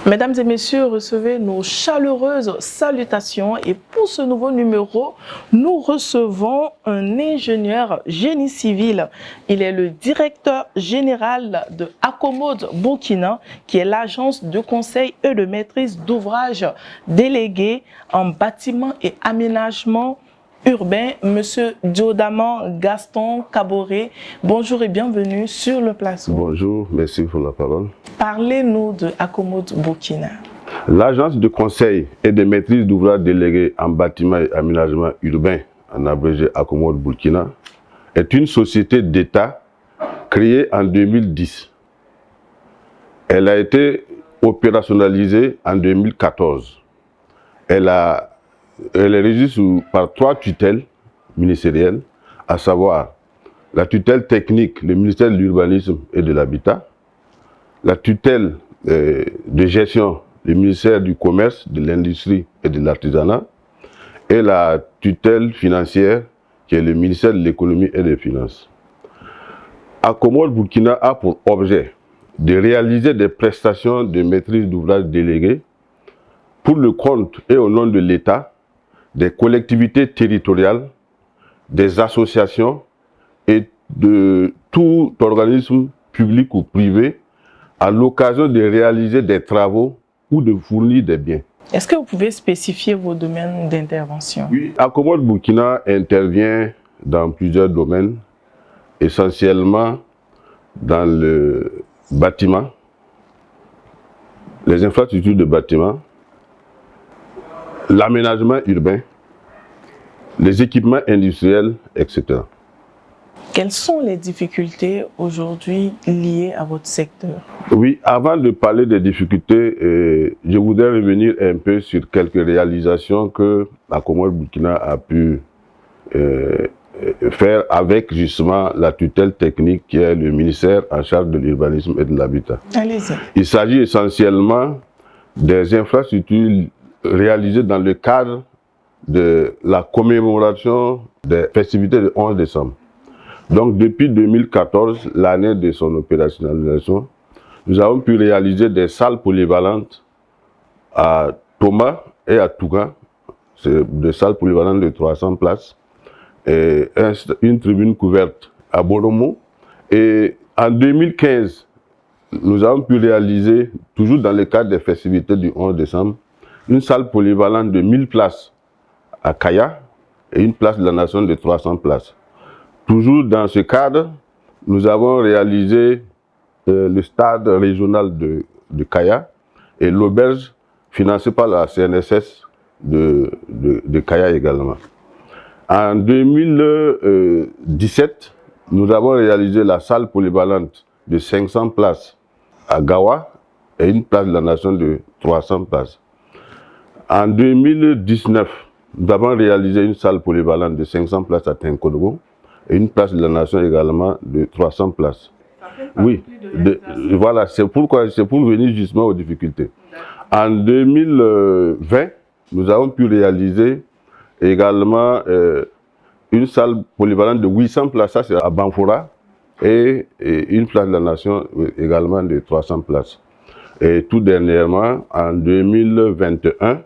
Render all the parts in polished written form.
Mesdames et messieurs, recevez nos chaleureuses salutations et pour ce nouveau numéro, nous recevons un ingénieur génie civil. Il est le directeur général de Accommode Burkina, qui est l'agence de conseil et de maîtrise d'ouvrage déléguée en bâtiment et aménagement urbain, Monsieur Diodaman Gaston Kaboré. Bonjour et bienvenue sur le plateau. Bonjour, merci pour la parole. Parlez-nous de Accommode Burkina. L'agence de conseil et de maîtrise d'ouvrage déléguée en bâtiment et aménagement urbain, en abrégé Accommode Burkina, est une société d'État créée en 2010. Elle a été opérationnalisée en 2014. Elle est régie par 3 tutelles ministérielles, à savoir la tutelle technique, le ministère de l'Urbanisme et de l'Habitat, la tutelle de gestion, le ministère du Commerce, de l'Industrie et de l'Artisanat, et la tutelle financière, qui est le ministère de l'Économie et des Finances. Accommode Burkina a pour objet de réaliser des prestations de maîtrise d'ouvrage déléguées pour le compte et au nom de l'État, des collectivités territoriales, des associations et de tout organisme public ou privé à l'occasion de réaliser des travaux ou de fournir des biens. Est-ce que vous pouvez spécifier vos domaines d'intervention? Oui, Accommode Burkina intervient dans plusieurs domaines, essentiellement dans le bâtiment, les infrastructures de bâtiment, l'aménagement urbain, les équipements industriels, etc. Quelles sont les difficultés aujourd'hui liées à votre secteur? Oui, avant de parler des difficultés, je voudrais revenir un peu sur quelques réalisations que Accommode Burkina a pu faire avec justement la tutelle technique qui est le ministère en charge de l'urbanisme et de l'habitat. Allez-y. Il s'agit essentiellement des infrastructures réalisées dans le cadre de la commémoration des festivités du 11 décembre. Donc depuis 2014, l'année de son opérationnalisation, nous avons pu réaliser des salles polyvalentes à Thomas et à Touga. C'est des salles polyvalentes de 300 places et une tribune couverte à Boromo. Et en 2015, nous avons pu réaliser, toujours dans le cadre des festivités du 11 décembre, une salle polyvalente de 1000 places à Kaya et une place de la nation de 300 places. Toujours dans ce cadre, nous avons réalisé le stade régional de Kaya et l'auberge financée par la CNSS de Kaya également. En 2017, nous avons réalisé la salle polyvalente de 500 places à Gawa et une place de la nation de 300 places. En 2019, nous avons réalisé une salle polyvalente de 500 places à Tenkodogo et une place de la nation également de 300 places. Oui, voilà, c'est pour venir justement aux difficultés. En 2020, nous avons pu réaliser également une salle polyvalente de 800 places, ça c'est à Banfora, et une place de la nation également de 300 places. Et tout dernièrement, en 2021,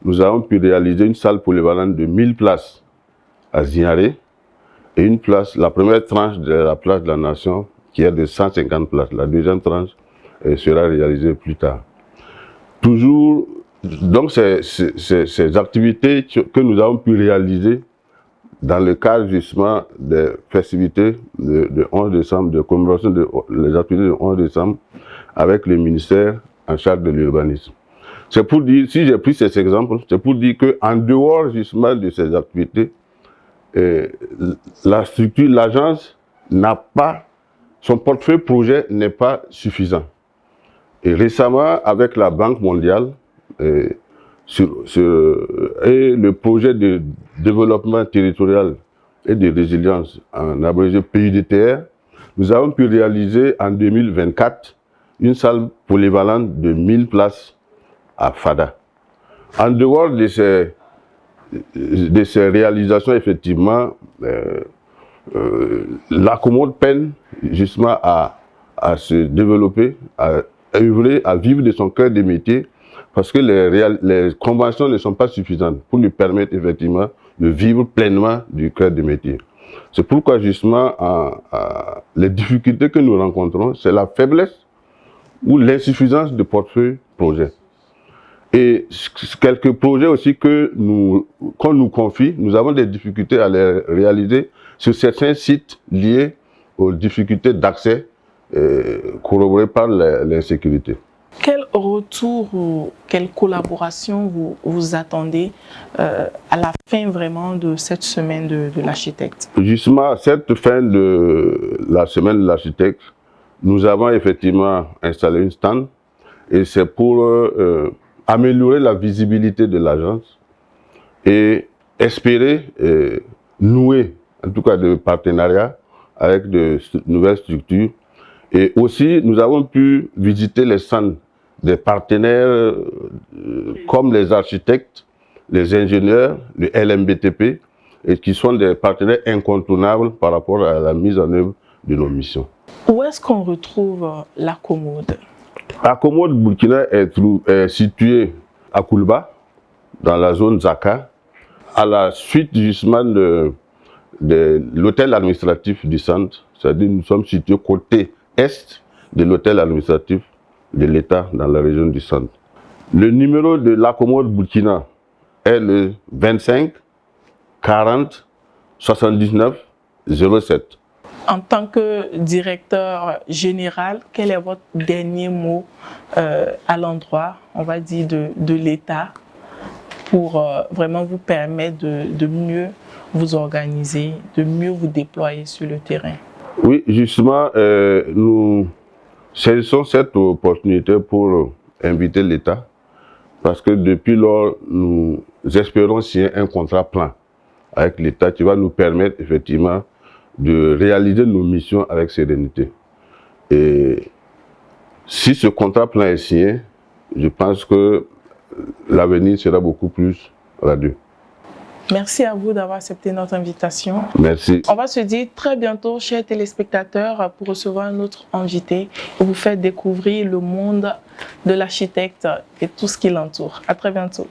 nous avons pu réaliser une salle polyvalente de 1000 places à Zinaré et une place, la première tranche de la place de la nation qui est de 150 places. La deuxième tranche sera réalisée plus tard. Toujours, donc ces activités que nous avons pu réaliser dans le cadre justement des festivités de 11 décembre, de commémoration des activités de 11 décembre avec le ministère en charge de l'urbanisme. C'est pour dire, si j'ai pris ces exemples, c'est pour dire qu'en dehors justement de ces activités, la structure, l'agence n'a pas, son portefeuille projet n'est pas suffisant. Et récemment, avec la Banque mondiale et le projet de développement territorial et de résilience, en abrégé PUDTR, nous avons pu réaliser en 2024 une salle polyvalente de 1000 places à Fada. En dehors de ces réalisations, effectivement, l'Accommode peine justement à se développer, à œuvrer à vivre de son cœur de métier parce que les conventions ne sont pas suffisantes pour lui permettre effectivement de vivre pleinement du cœur de métier. C'est pourquoi justement les difficultés que nous rencontrons, c'est la faiblesse ou l'insuffisance de portefeuille projet. Et quelques projets aussi qu'on nous confie, nous avons des difficultés à les réaliser sur certains sites liés aux difficultés d'accès corroborées par l'insécurité. Quel retour ou quelle collaboration vous attendez à la fin vraiment de cette semaine de l'architecte? Justement, cette fin de la semaine de l'architecte, nous avons effectivement installé une stand et c'est pour améliorer la visibilité de l'agence et espérer nouer, en tout cas de partenariats avec de nouvelles structures. Et aussi, nous avons pu visiter les stands des partenaires comme les architectes, les ingénieurs, le LMBTP, et qui sont des partenaires incontournables par rapport à la mise en œuvre de nos missions. Où est-ce qu'on retrouve la commode? La commode Burkina est située à Koulba, dans la zone Zaka, à la suite justement de l'hôtel administratif du centre, c'est-à-dire nous sommes situés côté est de l'hôtel administratif de l'État dans la région du centre. Le numéro de la commode Burkina est le 25 40 79 07. En tant que directeur général, quel est votre dernier mot à l'endroit, on va dire, de l'État pour vraiment vous permettre de mieux vous organiser, de mieux vous déployer sur le terrain? Oui, justement, nous saisissons cette opportunité pour inviter l'État parce que depuis lors, nous espérons signer un contrat plein avec l'État qui va nous permettre effectivement de réaliser nos missions avec sérénité. Et si ce contrat plein est signé, je pense que l'avenir sera beaucoup plus radieux. Merci à vous d'avoir accepté notre invitation. Merci. On va se dire très bientôt, chers téléspectateurs, pour recevoir un autre invité et vous faire découvrir le monde de l'architecte et tout ce qui l'entoure. À très bientôt.